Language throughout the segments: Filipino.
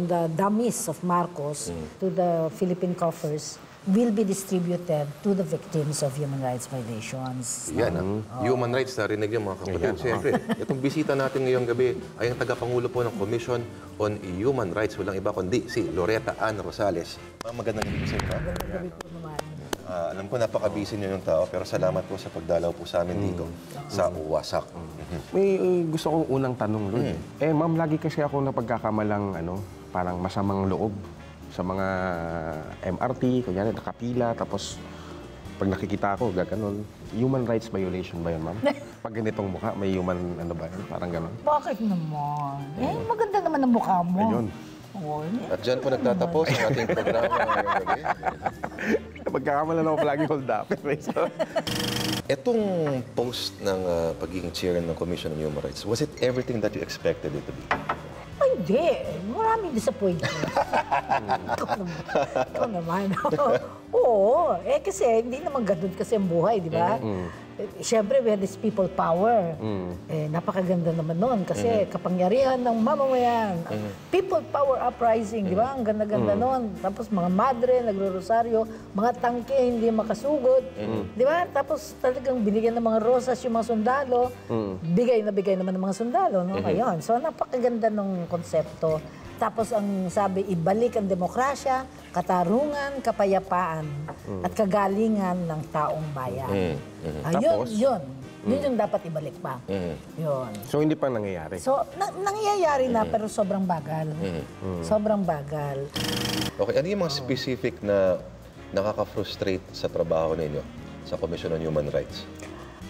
from the dummies of Marcos to the Philippine coffers will be distributed to the victims of human rights violations. Yan, human rights, narinig yung mga kapatid. Siyempre, itong bisita natin ngayong gabi ay ang tagapangulo po ng Commission on Human Rights. Walang iba kundi si Loretta Ann Rosales. Magandang gabi po sa inyo. Magandang gabi po naman. Alam ko napaka-busy niyo yung tao, pero salamat po sa pagdalaw po sa amin dito sa Wasak. May gusto kong unang tanong, Lord. Ma'am, lagi kasi ako napagkakamalang parang masamang loob sa mga MRT, kunyari nakapila, tapos pag nakikita ako, gaganon. Human rights violation ba yun, ma'am? Pag ganitong mukha, may human, ba yun? Parang ganon. Bakit naman? Maganda naman ang mukha mo. Ayun. At dyan po nagtatapos ang ating programa ngayong gabi. Pagkakamalan ako palagi hold up. Itong post ng pagiging chairman ng Commission on Human Rights, was it everything that you expected it to be? Ay, hindi. Maraming disappointment. Ikaw naman. Oo. Kasi hindi naman ganun kasi ang buhay, di ba? Siyempre, we have this people power. Napakaganda naman nun kasi kapangyarihan ng mamamayan. People power uprising, di ba? Ang ganda-ganda nun. Tapos mga madre, nagro-rosaryo, mga tangke, hindi makasugod. Di ba? Tapos talagang binigyan ng mga rosas yung mga sundalo. Bigay na bigay naman ng mga sundalo. No? Ayun. So, napakaganda ng konsepto. Tapos ang sabi, ibalik ang demokrasya, katarungan, kapayapaan, at kagalingan ng taong bayan. Tapos? Yun yung dapat ibalik pa. Yun. So, hindi pa nangyayari? So, nangyayari na pero sobrang bagal. Sobrang bagal. Okay, ano yung mga specific na nakaka-frustrate sa trabaho ninyo sa Commission on Human Rights?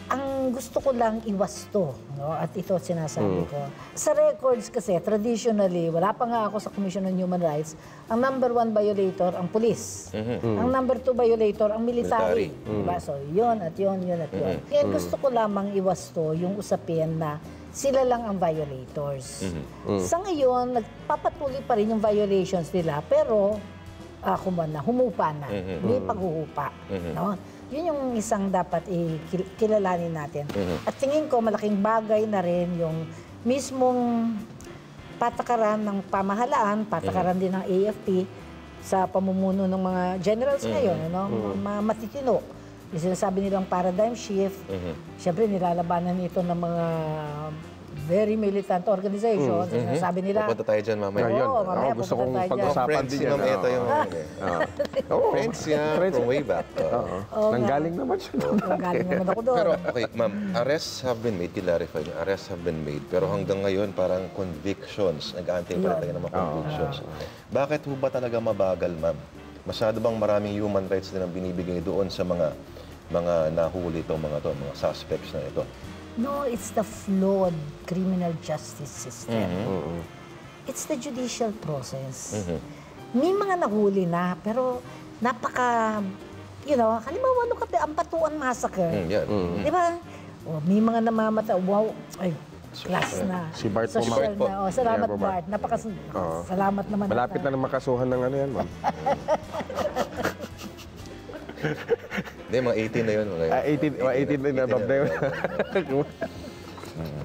Ang gusto ko lang iwasto, no? At ito sinasabi ko. Sa records kasi, traditionally, wala pa nga ako sa Commission on Human Rights, ang number 1 violator, ang police. Ang number 2 violator, ang military. Diba? So, yun at yun, yun at yun. Kaya gusto ko lamang iwasto yung usapin na sila lang ang violators. Sa ngayon, nagpapatuloy pa rin yung violations nila, pero humupa na. May paghuhupa. No? Yun yung isang dapat kilalanin natin. At tingin ko, malaking bagay na rin yung mismong patakaran ng pamahalaan, patakaran din ng AFP sa pamumuno ng mga generals ngayon, mga matitino. Yung sinasabi nilang paradigm shift, siyempre nilalabanan ito ng mga very militant organizations. Sinasabi nila... Pupunta tayo dyan mamaya. Oo, mamaya gusto kong pupunta tayo dyan. pag-usapan Friends, din si yan. Ma'am Ito yung... Friends yan, from way back. Nanggaling naman siya. Galing naman ako doon. Pero, okay, ma'am, arrests have been made, clarify niyo, arrests have been made, pero hanggang ngayon parang convictions, nag-aantay pa rin tayo ng mga convictions. Bakit ho ba talaga mabagal, ma'am? Masyado bang maraming human rights din ang binibigay doon sa mga nahuli itong mga suspects na ito? No, it's the flawed criminal justice system. It's the judicial process. May mga nahuli na, pero napaka, halimbawa, Ampatuan Massacre. Di ba? May mga namamata, wow, ay, class na. Si Bart Social po. na. Salamat, Bart. Salamat naman. Malapit na makasuhan ng ano yan, ma'am. Hindi, mga 18 na yun. 18 na above na yun.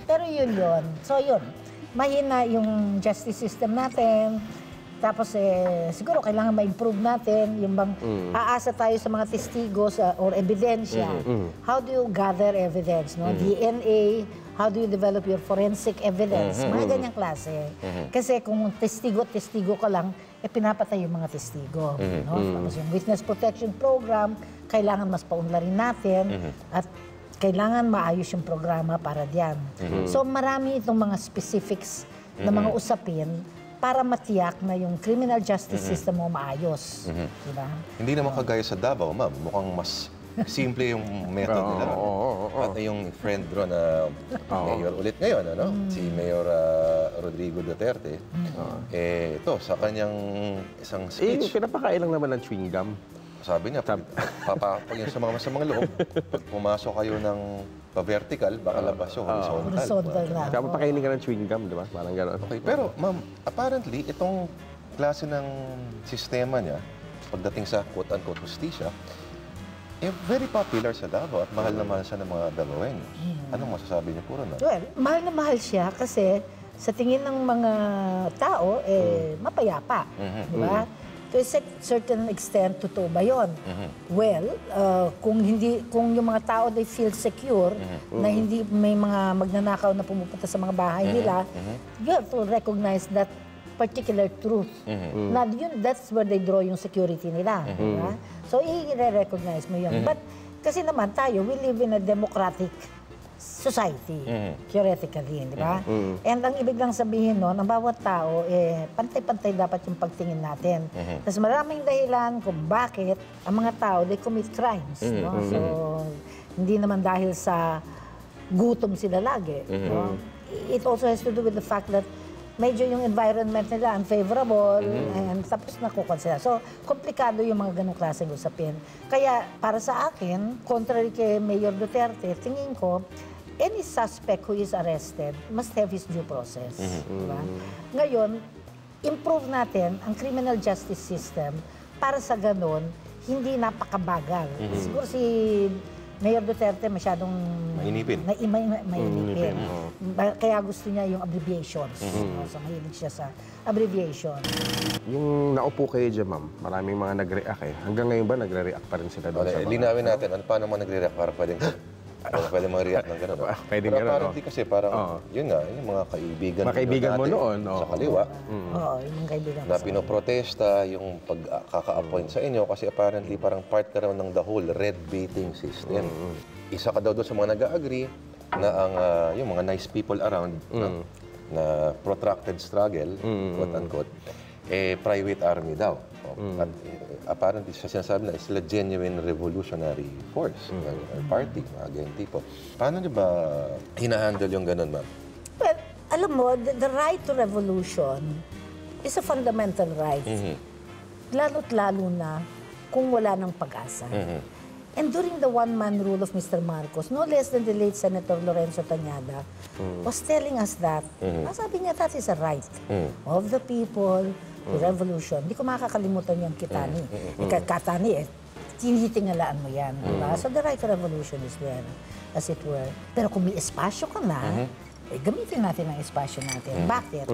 Pero yun. So yun, mahina yung justice system natin. Tapos siguro kailangan ma-improve natin yung bang aasa tayo sa mga testigos or ebidensya. How do you gather evidence? No? DNA, how do you develop your forensic evidence? Mga ganyang klase. Kasi kung testigo ka lang, pinapatay yung mga testigo. No? Tapos yung witness protection program, kailangan mas paunlarin natin at kailangan maayos yung programa para diyan. So marami itong mga specifics na mga usapin para matiyak na yung criminal justice system mo maayos. Diba? Hindi naman kagaya sa Davao, ma'am. Mukhang mas simple yung method nila. At yung friend ro na mayor ulit ngayon, si Mayor Rodrigo Duterte, ito, sa kanyang isang speech. Pinapakailang naman ng chewing gum. Sabi niya, pag yung sa mga loob, pag pumasok kayo ng pa-vertical, baka labas yung horizontal. Horizontal na. Kaya papakainin ka ng chewing gum, di ba? Parang gano'n. Okay, pero ma'am, apparently, itong klase ng sistema niya, pagdating sa quote-unquote justisya, very popular sa Davao at mahal na mahal siya ng mga Davaoenos. Anong masasabi niyo po ron? Well, mahal na mahal siya kasi sa tingin ng mga tao, mapayapa. Di ba? To a certain extent, totoo ba yun? Well, kung yung mga tao they feel secure, na hindi may mga magnanakaw na pumupunta sa mga bahay nila, you have to recognize that particular truth. Na that's where they draw yung security nila. Diba? So, i-recognize mo yun. But, kasi naman tayo, we live in a democratic society, theoretically, di ba? And ang ibig lang sabihin nun, ang bawat tao, pantay-pantay dapat yung pagtingin natin. Tapos maraming dahilan kung bakit ang mga tao, they commit crimes. No? So, hindi naman dahil sa gutom sila lagi. No? It also has to do with the fact that medyo yung environment nila unfavorable and tapos nakukonsila. So, komplikado yung mga ganong klaseng usapin. Kaya, para sa akin, contrary kay Mayor Duterte, tingin ko, any suspect who is arrested must have his due process. Diba? Ngayon, improve natin ang criminal justice system para sa ganon, hindi napakabagal. Siguro si Mayor Duterte masyadong Mainipin. Mainipin. Kaya gusto niya yung abbreviations. So, mahilig siya sa abbreviation. Yung naupo kayo dyan, ma'am, maraming mga nag-react eh. Hanggang ngayon ba nagre-react pa rin sila doon sa mga... Linawin natin, paano mo nagre-react para pwedeng mag-react ng gano'n. Pwedeng Pero gano'n, apparently kasi parang, yun nga, yung mga kaibigan mo noon, sa kaliwa, Oo, yung mga kaibigan ko na sa pinoprotesta yung pagkaka-appoint sa inyo kasi apparently parang part ka raw ng the whole red baiting system. Isa ka daw doon sa mga nag-agree na ang yung mga nice people around na protracted struggle, quote-unquote, private army daw. At apparently, sa sinasabi na, sila genuine revolutionary force, or party, mga ganyan tipo. Paano niyo ba hinahandle yung ganun, ma'am? Well, alam mo, the right to revolution is a fundamental right. Lalo't lalo na kung wala ng pag-asa. And during the one-man rule of Mr. Marcos, no less than the late Senator Lorenzo Tañada was telling us that, sabi niya, that is a right of the people to revolution. Hindi ko makakalimutan yung Kitani. Katani tinitingalaan mo yan. Diba? So the right to revolution is there, as it were. Pero kung may espasyo ka na, gamitin natin ang espasyo natin. Bakit?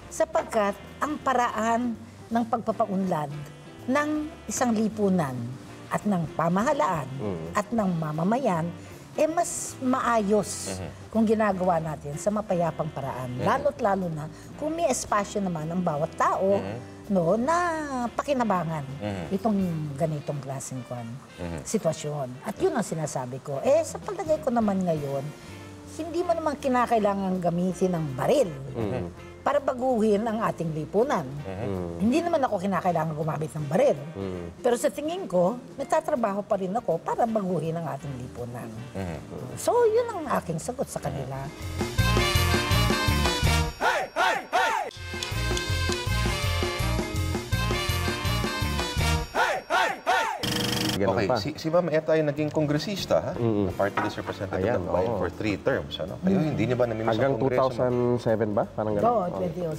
Sapagkat ang paraan ng pagpapaunlad ng isang lipunan at ng pamahalaan at ng mamamayan, mas maayos kung ginagawa natin sa mapayapang paraan. Lalo't lalo na kung may espasyo naman ang bawat tao no, na pakinabangan itong ganitong klaseng sitwasyon. At yun ang sinasabi ko. Sa palagay ko naman ngayon, hindi mo naman kinakailangan gamitin ng baril para baguhin ang ating lipunan. Hindi naman ako kinakailangan gumamit ng baril. Pero sa tingin ko, nagtatrabaho pa rin ako para baguhin ang ating lipunan. So, yun ang aking sagot sa kanila. Okay, si Ma'am Eta ay naging kongresista, ha? Party list representative ng bayan for 3 terms, ano? Kayo, hindi niyo ba namimiss ang kongreso? Hanggang 2007 ba? Parang gano'n? Oo,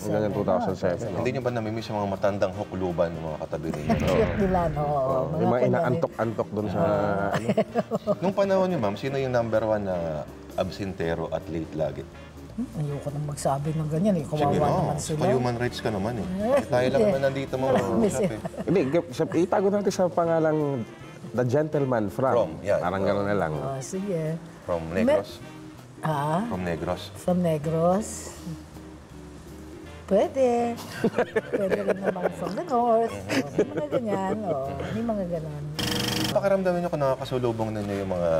2007. Hanggang 2007. Hindi niyo ba namimiss ang mga matandang hukluban ng mga katabi ninyo? Cute nila, no? May mga inaantok-antok doon sa... Nung panahon niyo, ma'am, sino yung number 1 na absentero at late lagi? Ayoko nang magsabi ng ganyan eh. Kawawa Sige, naman sila. human rights ka naman eh. Tayo lang naman nandito mo. Hindi, itago natin sa pangalang The Gentleman from. Yan. Parang gano'n na lang. Sige. From Negros? From Negros? From Negros? Pwede. Pwede rin naman from the north. May mga ganyan. May mga ganon. Pakiramdaman niyo kung nakakasulubong ninyo yung mga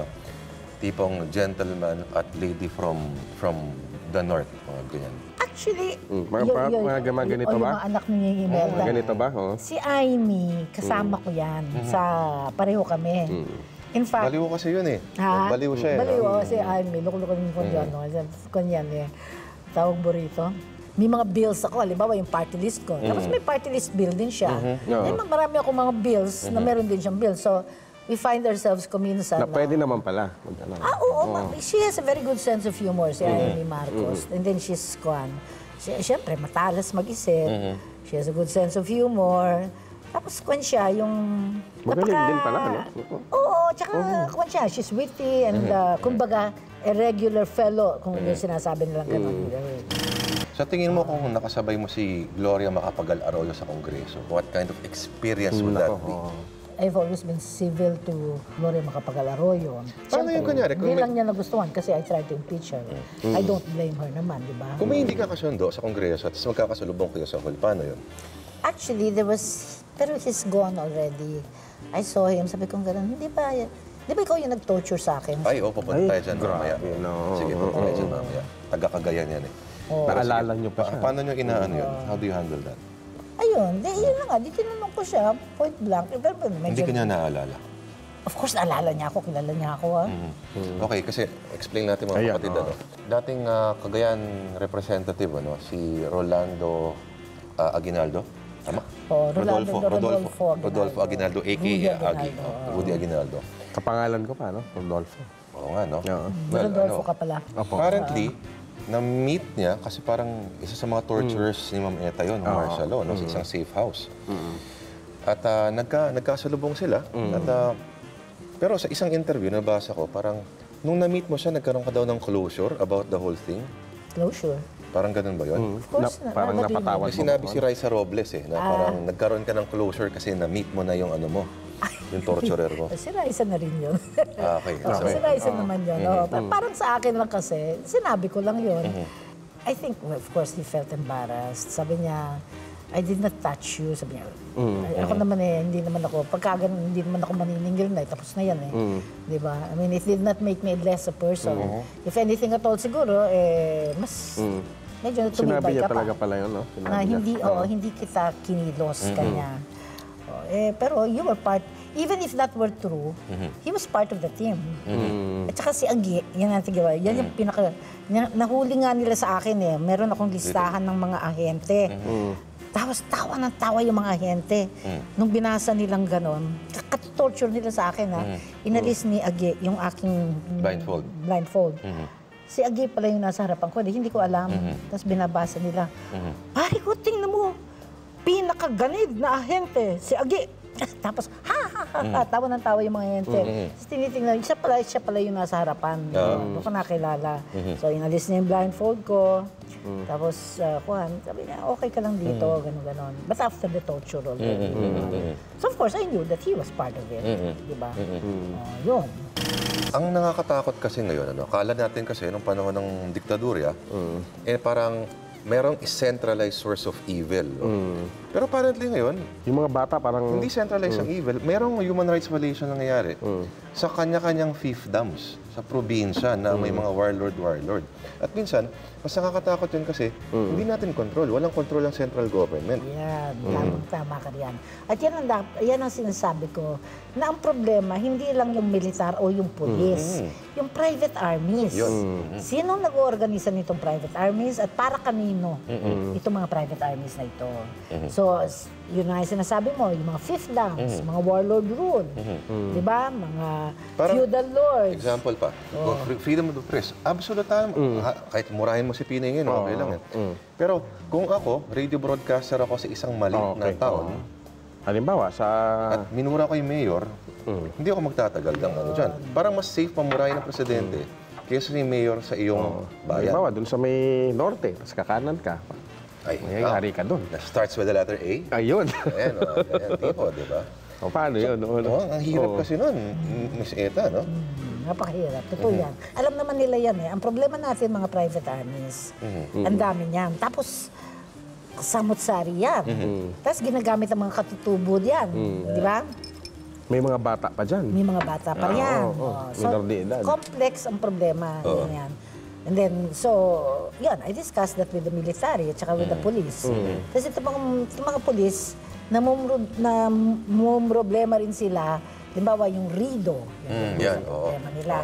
tipong gentleman at lady from the north. Mga ganyan. Actually, mga ganito ba? Yung mga anak ni Imelda. Ganito ba? Si Amy, kasama ko yan. Pareho kami. In fact, Baliw kasi yun eh. Ha? Baliw siya eh. Baliw, si Amy. Lukulukan ko dyan. Kanyan eh. Tawag mo rito. May mga bills ako. Halimbawa, yung party list ko. Tapos may party list bill din siya. Marami ako mga bills na meron din siyang bill. So, we find ourselves kuminsan. Na pwede naman pala. Oo. She has a very good sense of humor, si Amy Marcos. And then she's siyempre, matalas mag-isip. She has a good sense of humor. Tapos kung siya, yung... Magaling din pala, ano? Oo, tsaka kung siya, she's witty and kumbaga, a regular fellow, kung yung sinasabi nilang gano'n. Sa tingin mo kung nakasabay mo si Gloria Macapagal Arroyo sa Kongreso, what kind of experience would that be? I've always been civil to Gloria Macapagal Arroyo. Paano yung kunyari? Hindi lang niya nagustuhan kasi I tried to impeach her. I don't blame her naman, di ba? Kung may hindi ka kasundo sa Kongreso at magkakasalubong kayo sa hall, paano yun? Actually, pero he's gone already. I saw him, sabi ko gano'n, di ba ikaw yung nag-torture sa akin? Ay, pupunta tayo dyan mamaya. grabe, no. Sige, pupunta tayo dyan mamaya. Taga-Cagayan yan eh. Naalala niyo pa siya. Paano nyo inaano yun? How do you handle that? Ayun, yun na nga, di tinanong ko siya, point blank. Pero, Hindi ka niya naalala. Of course, naalala niya ako, kilala niya ako, ha? Okay, kasi explain natin mga kapatid. Ano? Dating Cagayan representative, si Rolando Aguinaldo. Tama? Rodolfo Aguinaldo, a.k.a. Agi. Rudy Aguinaldo. Kapangalan ko pa, no? Rodolfo. Oo nga, no? Rodolfo ka pala. Apparently, na-meet niya kasi parang isa sa mga torturers ni Ma'am Eta yun, Marcelo, sa isang safe house. At nagkasalubong sila. At, pero sa isang interview, nabasa ko, parang nung na-meet mo siya, nagkaroon ka daw ng closure about the whole thing. Closure? Parang ganun ba yun? Of course, Parang napatawad May sinabi si Raisa Robles na parang nagkaroon ka ng closure kasi na-meet mo na yung ano mo, yung torturer mo. Si Raisa na rin yun. Okay. Si Raisa naman yun. Parang sa akin lang kasi, sinabi ko lang yun. I think, of course, he felt embarrassed. Sabi niya, I did not touch you. Sabi niya, ako naman hindi naman ako, pagka ganun, hindi naman ako maniningil na, tapos na yan Di ba? I mean, it did not make me less a person. If anything at all, siguro, mas, medyo Sinabi tumibay niya ka pa. talaga pala yun, no? Na hindi kita kinilos kanya. Pero you were part, even if that were true, he was part of the team. At saka si Agi, yan ang tigawa, yan yung nahuli nga nila sa akin meron akong listahan ng mga ahente. Tapos tawa ng tawa yung mga ahente. Nung binasa nilang ganon, torture nila sa akin inalis ni Agi yung aking blindfold. Si Agi pala yung nasa harapan ko, hindi ko alam. Tapos binabasa nila. Pare ko, tingnan mo, pinakaganid na ahente, si Agi. Tapos, tawa ng tawa yung mga ahente. Tapos tinitingnan, siya pala yung nasa harapan. Doon ko nakilala. So, inalis niya yung blindfold ko. Tapos, sabi niya, okay ka lang dito, gano'n. But after the torture already. So, of course, I knew that he was part of it. Diba? Yun. Ang nakakatakot kasi ngayon, akala natin kasi nung panahon ng diktadurya, parang merong centralized source of evil. Pero apparently ngayon, yung mga bata parang hindi centralized ang evil. Merong human rights violation nangyayari sa kanya-kanyang fiefdoms sa probinsya na may mga warlord. At minsan, mas nakakatakot yun kasi hindi natin control. Walang control ang central government. Yan, tama ka riyan. At yan ang sinasabi ko, na ang problema, hindi lang yung militar o yung pulis, yung private armies. Sino nag-oorganisa nitong private armies at para kanino itong mga private armies na ito? So, yun nga yung sinasabi mo, yung mga fiefdoms, mga warlord rule, di ba? Mga feudal lords. Example pa, freedom of the press. Absolute kahit murahin mo si Pinay ngayon, okay lang yan. Pero kung ako, radio broadcaster ako sa isang maliit na taon, halimbawa, at minura ko yung mayor, hindi ako magtatagal ng dyan. Parang mas safe pamurahin ng presidente kaysa yung mayor sa iyong bayan. halimbawa, dun sa may norte, tapos kakanan ka. Mayayari ka dun. Starts with the letter A. Ayun. Ayan, ganyan tipo, di ba? Paano yun? Ang hirap kasi nun, Miss Eta, no? Napakahirap. Totoo yan. Alam naman nila yan Ang problema natin, mga private armies, ang dami niyan. Tapos, samot-sari yan. Tapos ginagamit ang mga katutubo yan. Di ba? May mga bata pa dyan. May mga bata pa yan. So, complex ang problema. Yan. And then, so, yan, I discussed that with the military at saka with the police. Kasi itong mga police, namumroblema rin sila. Halimbawa, yung RIDO. Yan,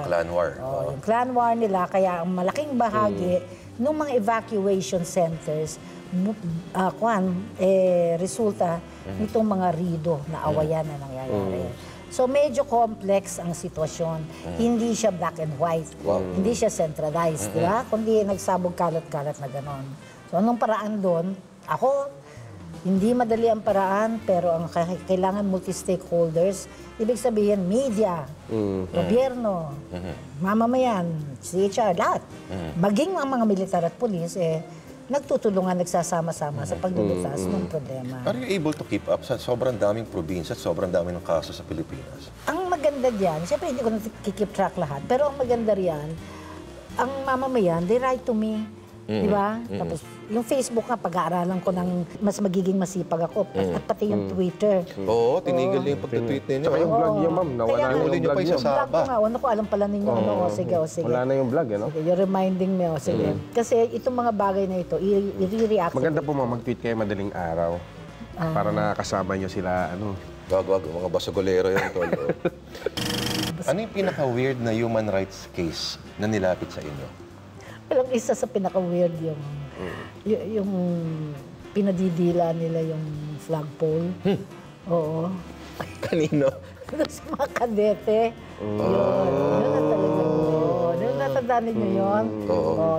clan war. Yung clan war nila, kaya ang malaking bahagi ng mga evacuation centers, resulta nitong mga RIDO na awayan na nangyayari. So medyo complex ang sitwasyon. Hindi siya black and white. Hindi siya centralized, di ba? Kundi nagsabog kalat-kalat na ganon. So anong paraan doon? Ako, hindi madali ang paraan, pero ang kailangan multi-stakeholders, ibig sabihin media, gobyerno, mamamayan, CHR, lahat. Maging ang mga militar at pulis, nagtutulungan, nagsasama-sama sa pagdudutas ng problema. Are you able to keep up sa sobrang daming probinsya at sobrang daming ng kaso sa Pilipinas? Ang maganda diyan, siyempre hindi ko nakikip track lahat, pero ang maganda riyan, ang mamamayan, they write to me. Di ba? Tapos, yung Facebook nga, pag-aaralan ko ng mas magiging masipag ako. At pati yung Twitter. Oo, tinigil niyo yung pagtitweet ninyo. Tsaka yung vlog niya, ma'am. Nawala na huli yung niyo vlog pa niya. isa sa- Vlog ko nga, ano ko, alam pala ninyo, ano, o sige, o sige. Wala na yung vlog, ano? Sige, you're reminding me, o sige. Kasi itong mga bagay na ito, i-react. Maganda po, ma'am, mag-tweet kayo madaling araw. Para nakakasama niyo sila, ano. Wag, mga basagolero yun, tol. Ano yung pinaka-weird na human rights case na nilapit sa inyo? Walang isa sa pinaka-weird yung pinadidila nila yung flagpole. Oo. Kanino? Sa mga kadete. Yun. Yun ang talagang yun. Yung natandaan ninyo yun?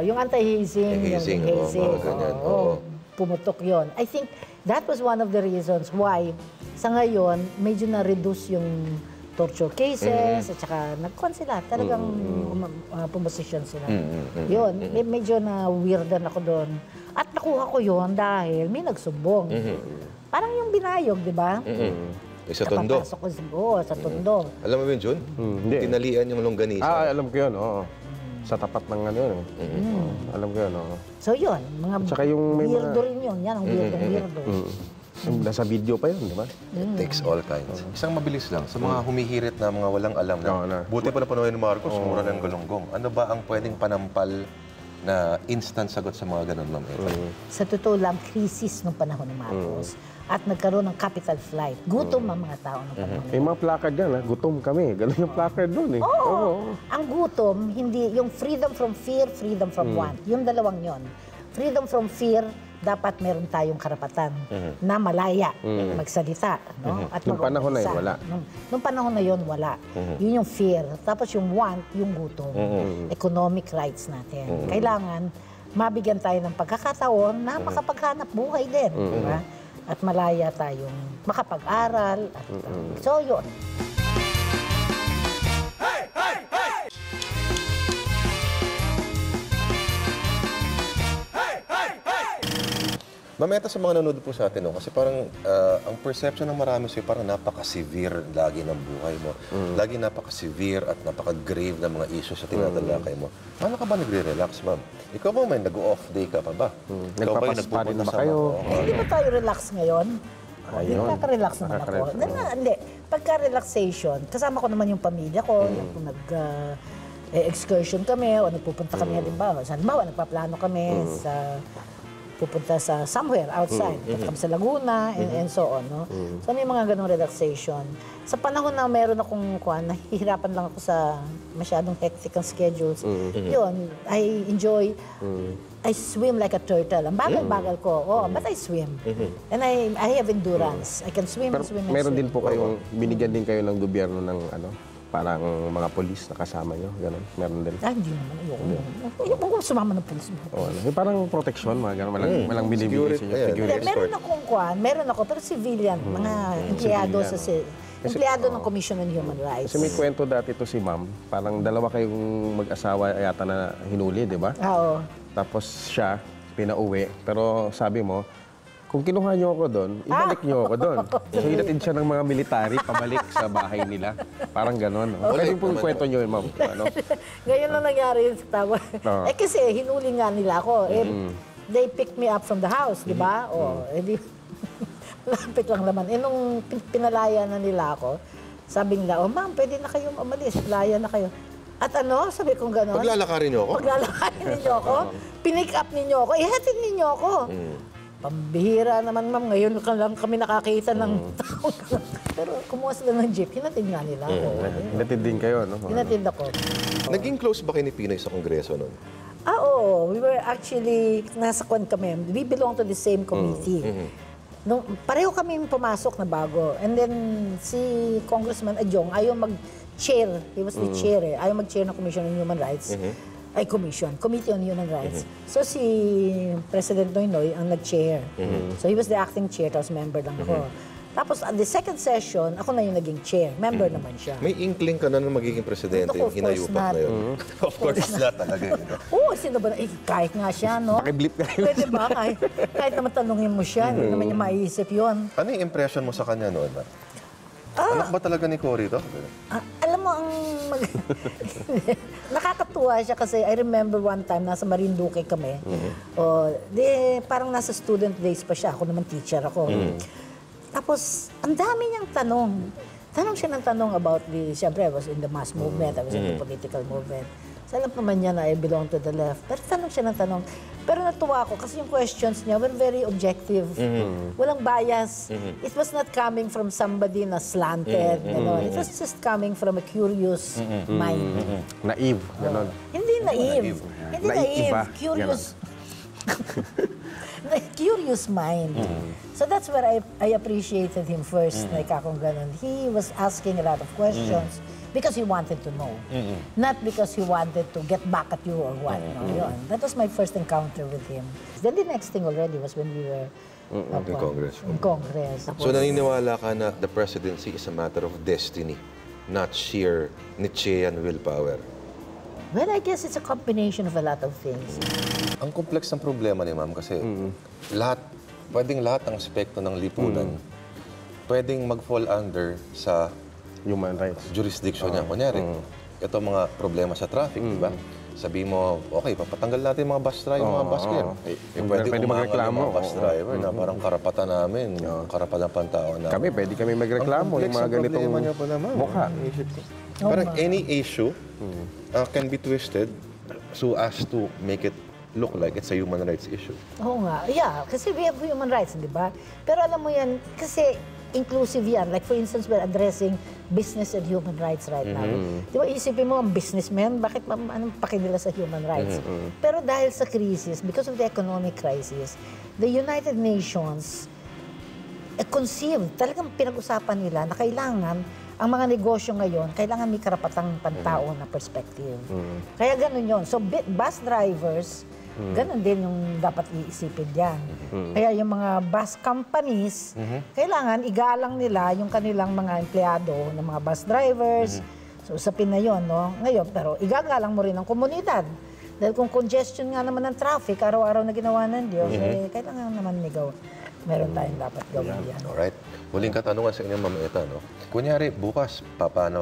Yung anti-hazing. Hazing, yung hazing. mga ganyan, Oo. Pumutok yun. I think that was one of the reasons why sa ngayon, medyo na-reduce yung torture cases, at saka nag-con sila. Talagang pumosisyon sila. Yun, medyo na-weirdan ako doon. At nakuha ko yun dahil may nagsumbong. Parang yung binayog, di ba? Sa Tondo. Napapasok ko sa Tondo. Alam mo yun, Jun? Hindi. Tinalian yung longganisa. Alam ko yun, oo. Sa tapat ng ano yun. Alam ko yun, oo. So yun, mga Tsaka yung may weirdo rin yun. Yan ang weirdo. Nasa video pa yun, di ba? It takes all kinds. Isang mabilis lang, sa mga humihirit na mga walang alam na, buti pa na panahon ni Marcos, mura ng galunggong. Ano ba ang pwedeng panampal na instant sagot sa mga ganun, Ma'am Eva? Sa totoo lang, krisis nung panahon ni Marcos. At nagkaroon ng capital flight. Gutom ang mga tao nung panahon. May mga placard yan, ha? Gutom kami. Ganun yung placard doon, eh. Oo. Ang gutom, hindi, yung freedom from fear, freedom from want. Yung dalawang yon. Freedom from fear, dapat meron tayong karapatan na malaya, magsalita. No? At Nung panahon na yun, mag-umpisa. wala. Nung panahon na yun, wala. Yun yung fear. Tapos yung want, yung gutom. Economic rights natin. Kailangan mabigyan tayo ng pagkakataon na makapaghanap buhay din. Diba? At malaya tayong makapag-aral. At, so yun. Mameta sa mga nanonood po sa atin, no? Kasi parang ang perception ng marami sa'yo, parang napaka-severe lagi ng buhay mo. Lagi napaka-severe at napaka-grave ng mga issues sa tinatalakay mo. Paano ka ba nagre-relax, ma'am? Ikaw ba may nag-off day ka pa ba? Ikaw ba yung Nagpapaspa rin nagpupunta ba sa kayo? mga- Hindi ba tayo relax ngayon? Hindi nakaka-relax naman ako. Nakaka-relax. Hindi. Pagka-relaxation, kasama ko naman yung pamilya ko, yung excursion kami, o nagpupunta kami, halimbawa, nagpaplano kami sa pupunta sa somewhere outside. Punta kami sa Laguna and so on. No? So may mga ganong relaxation. Sa panahon na meron akong nahihirapan lang ako sa masyadong hectic ang schedules, yun, I enjoy, I swim like a turtle. Ang bagal-bagal ko, but I swim. And I have endurance. I can swim Pero and swim and meron swim. din po kayong, binigyan din kayo ng gobyerno ng ano, parang mga polis na kasama nyo, gano'n. Meron din. Hindi naman. Ayoko ko sumama ng pulis mo. Yung parang protection, mga gano'n. Walang binibigay sa inyo. Security, Security. Meron akong meron ako, pero civilian, mga empleyado sa empleyado ng Commission on Human Rights. Kasi may kwento dati to si ma'am, parang dalawa kayong mag-asawa yata na hinuli, di ba? Oo. Tapos siya, pinauwi. Pero sabi mo, kung kinuha niyo ako doon, ibalik niyo ako doon. So hinatid siya ng mga military pabalik sa bahay nila. Parang gano'n. No? Kasi po yung kwento niyo, ma'am. Ano? Ngayon na nangyari yun sa tawa. Eh kasi hinuli nga nila ako. They picked me up from the house, di ba? Di, lapit lang naman. Nung pinalaya na nila ako, sabi nila, ma'am, pwede na kayong umalis. Laya na kayo. At sabi kong gano'n. Paglalakarin niyo ako? Paglalakarin ninyo ako, pinick up ninyo ako, ihatid ninyo ako. Pambihira naman, ma'am. Ngayon lang kami nakakita ng tao. Pero kumuha sila ng jeep, hinatid nga nila ako. Hinatid din kayo, no? Hinatid ako. Naging close ba kayo ni Pinoy sa Kongreso noon? Oo. We were actually, nasa kwan kami. We belong to the same committee. Pareho kami pumasok na bago. And then, si Congressman Adjong, ayaw mag-chair. He was the chair eh. Ayaw mag-chair ng Commission on Human Rights. Committee on Human Rights. So si President Noynoy ang nag-chair. So he was the acting chair, tapos member lang ako. Tapos, at the second session, ako na yung naging chair. Member naman siya. May inkling ka na magiging presidente, Of yung course hinayupak not. na yun. Of course not talaga. Oo, sino ba? Kahit nga siya, no? Pakiblip ka yun. Pwede ba? Kahit naman tanungin mo siya, hindi naman niya maiisip yun. Ano yung impression mo sa kanya noon, ma'am? Anak ba talaga ni Cory to? Alam mo, nakakatuwa siya kasi I remember one time, nasa Marinduque kami. Parang nasa student days pa siya. Ako naman teacher ako. Tapos, ang dami niyang tanong. Tanong siya ng tanong about siyempre, I was in the mass movement, I was in the political movement. So, alam naman niya na I belong to the left. Pero tanong siya ng tanong. Pero natuwa ako kasi yung questions niya were very objective. Walang bias. It was not coming from somebody na slanted. It was just coming from a curious mind. Naive, gano'n. Hindi naive. Hindi naive. Naiiba. Curious. Curious mind. So that's where I appreciated him first. Like akong ganun. He was asking a lot of questions because he wanted to know. Not because he wanted to get back at you or what. No, yun. That was my first encounter with him. Then the next thing already was when we were In Congress. In Congress. So naniniwala ka na the presidency is a matter of destiny, not sheer Nietzschean willpower? Well, I guess it's a combination of a lot of things. Ang kompleks ng problema ni ma'am kasi pwedeng lahat ng aspekto ng lipunan pwedeng mag-fall under sa Human rights. jurisdiction niya. Kunyari, ito mga problema sa traffic, di ba? Sabi mo, okay, papatanggal natin yung mga bus driver, yung mga bus clear. Pwede umangal magreklamo. yung mga bus driver na parang karapatan namin, karapatan ng pantao na. Kami magreklamo yung mga ganitong mukha. Parang any issue can be twisted so as to make it look like it's a human rights issue. Oo nga. Yeah, kasi we have human rights, di ba? Pero alam mo yan, kasi inclusive yan. Like for instance, we're addressing business and human rights right now. Di ba, isipin mo, ang businessman, bakit anong pakinila sa human rights? Pero dahil sa crisis, because of the economic crisis, the United Nations conceived, talagang pinag-usapan nila na kailangan ang mga negosyo ngayon, kailangan may karapatang pantao na perspective. Kaya ganun yun. So, bus drivers, ganun din yung dapat iisipin diyan. Kaya yung mga bus companies, kailangan igalang nila yung kanilang mga empleyado ng mga bus drivers. So, usapin na yun, no? Ngayon, pero igagalang mo rin ang komunidad. Dahil kung congestion nga naman ng traffic, araw-araw na ginawa ng Diyos, kailangan naman meron tayong dapat gawin yan. Alright. Huling katanungan sa inyong Mama no? Kunyari, bukas,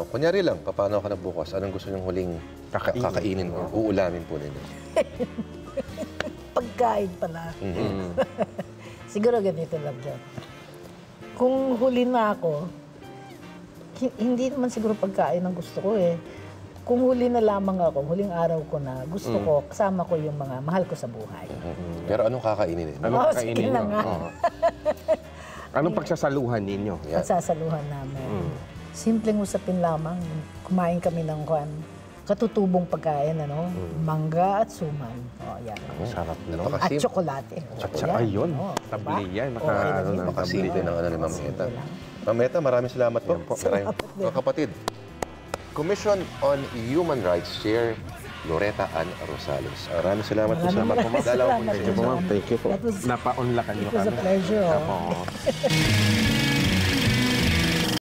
kunyari lang, paano ka na bukas? Anong gusto niyong huling kakainin mo? Uulamin po ninyo? Pagkain pala. Siguro ganito lang dyan. Kung huli na ako, hindi naman siguro pagkain ang gusto ko eh. Kung huli na lamang ako, huling araw ko na, gusto ko, kasama ko yung mga mahal ko sa buhay. Pero anong kakainin ninyo? Anong kakainin sige na nyo? nga. Anong pagsasaluhan ninyo? Pagsasaluhan namin. Simpleng usapin lamang. Kumain kami ng katutubong pagkain, mangga at suman. Yan. Sarap no? At tsokolate. At saka yun, tabli yan. Makasimple ng ni Ma'am Eta. Ma'am Eta, maraming salamat po. Mga kapatid, Commission on Human Rights Chair Loretta Ann Rosales. Maraming salamat po sa Maraming pagdalaw po salamat. sa Thank you po. That was- Napaunlakan nyo It was a kami. pleasure. Opo.